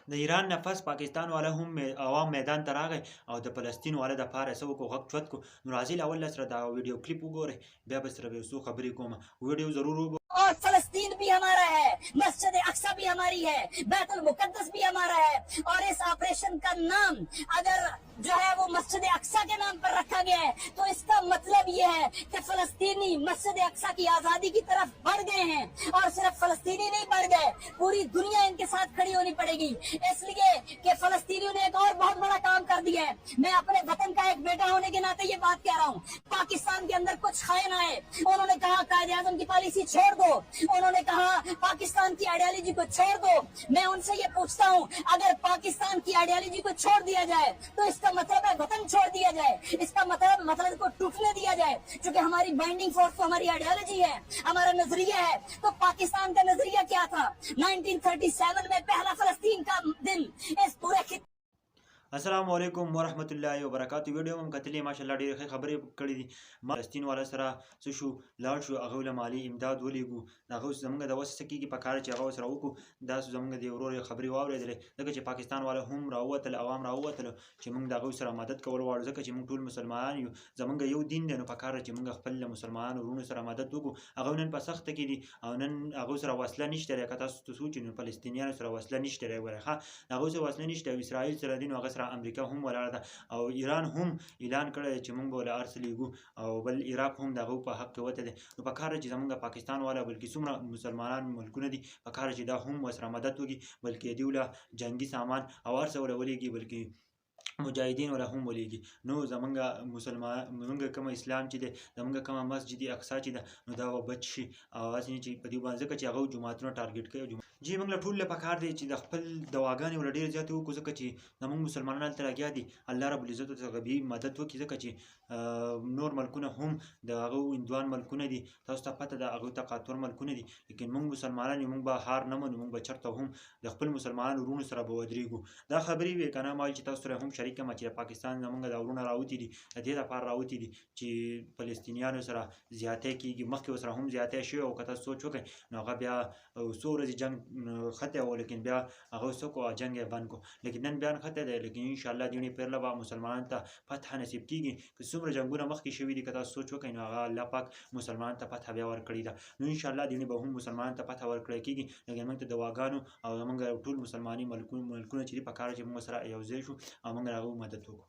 د ایران نه پس پاکستان والا هم عوام میدان ته راغی او د فلسطین والا دپاره څه وکړو غږ چوت کړو. نو راځئ له اول سره دا ویډیو کلیپ وګورئ بیا به سره یو څو خبرې کوم. ویډیو ضرور وګورئ. और फलस्तीन भी हमारा है, मस्जिद अक्सा भी हमारी है, बैतुल मुकद्दस भी हमारा है. और इस ऑपरेशन का नाम अगर जो है वो मस्जिद अक्सा के नाम पर रखा गया है तो इसका मतलब ये है कि फलस्तीनी मस्जिद अक्सा की आजादी की तरफ बढ़ गए हैं. और सिर्फ फलस्तीनी नहीं बढ़ गए, पूरी दुनिया इनके साथ खड़ी होनी पड़ेगी, इसलिए कि फलस्तीनियों ने एक और बहुत बड़ा काम कर दिया है. मैं अपने वतन का एक बेटा होने के नाते ये बात कह रहा हूँ. पाकिस्तान के अंदर कुछ खायन आए, उन्होंने कहा कायदे आजम की पॉलिसी छोड़ दो, उन्होंने कहा पाकिस्तान की आइडियोलॉजी को छोड़ दो. मैं उनसे ये पूछता हूँ, अगर पाकिस्तान की आइडियोलॉजी को छोड़ दिया जाए तो इसका मतलब है वतन छोड़ दिया जाए, इसका मतलब को टूटने दिया जाए, क्योंकि हमारी बाइंडिंग फोर्स तो हमारी आइडियोलॉजी है, हमारा नजरिया है. तो पाकिस्तान का नजरिया क्या था? 1937 में पहला फलस्तीन का दिन इस पूरे السلام علیکم ورحمت الله وبرکاتہ. ویډیو هم کتلې ماشاءالله ډېرې ښې خبرې کړې دي. فلسطین والا سره څه شو لاړ شو هغه له مالي امداد ولېږو. هغه اوس زموږ د وس څه کېږي په کار چې هغه ورسره وکړو. دا زموږ د ورور خبرې واورېدلې ځکه چې پاکستان والا هم راووتل عوام راووتل چې موږ د هغوی سره مدد کول غواړو ځکه چې موږ ټول مسلمانان یو زموږ یو دین دی. نو په کار چې موږ خپل له مسلمانانو وروڼو سره مدد وکړو. هغوی نن په سخته کې دي او نن هغوی سره وسله نشته دی. که تاسو سوچ نو فلسطینیانو سره وسله نشته دی. ګورئ ښه هغوی سره وسله نشته او اسرائیل سره دي نو هغه سره امریکا هم ولاړه ده او ایران هم اعلان کړی چې موږ به له هر څه لیږو او بل عراق هم د هغو په حق کې وته دی. نو په کار چې زموږ پاکستان والا بلکې څومره مسلمانان ملکونه دي په کار چې دا هم ورسره مدد وکړي بلکې دوی له جنګي سامان او هر څه ورله ولېږي بلکې مجاهدین ولا هم ولېږي. نو زمونږ مسلمان زمونږ کوم اسلام چې دی زمونږ کومه مسجد اقصی چې ده نو دا به بچ شي او هسې نه چې په دې باندې ځکه چې هغه جوماتونه ټارګېټ کوي. جی موږ له ټول له پکار دی چې د خپل دواګانې ورله ډېرې زیاتې وکړو ځکه چې زمونږ مسلمانان هلته لګیا دي. الله رب العزت ورته غبي مدد وکړي ځکه چې نور ملکونه هم د هغو هندوان ملکونه دي. تاسو ته پته ده هغوی تقاطر ملکونه دي لیکن موږ مسلمانان یو موږ به هار نه منو. موږ به چېرته هم د خپل مسلمانانو وروڼو سره به ودرېږو. دا خبرې وې که نه ما چې تاسو سره هم شریک کړم چې د پاکستان زمونږ دا وروڼه راوتي دي د دې لپاره راوتي دي چې فلسطینیانو سره زیاتی کېږي. مخکې ورسره هم زیاتی شوې او که تاسو سوچ وکړئ نو هغه بیا څو ورځې جنګ ښتی و لیکن بیا هغه څه کړو جنګ یې بند کړو. لیکن نن بیا نښتی دی لیکن انشاءالله د یونې پیرله به مسلمانانو ته فتح نصیب کېږي. که څومره جنګونه مخکې شوي دي که تاسو سوچ وکړئ نو هغه الله پاک مسلمانانو ته فتح بیا ورکړې ده. نو انشاءالله د یونې به هم مسلمانانو ته فتح ورکړی کېږي. لیکن موږ ته دواګانو او زموږ ټول مسلماني ملکونه چې دي په کار چې موږ سره یو ځای شو او موږ د هغو مدد وکړو.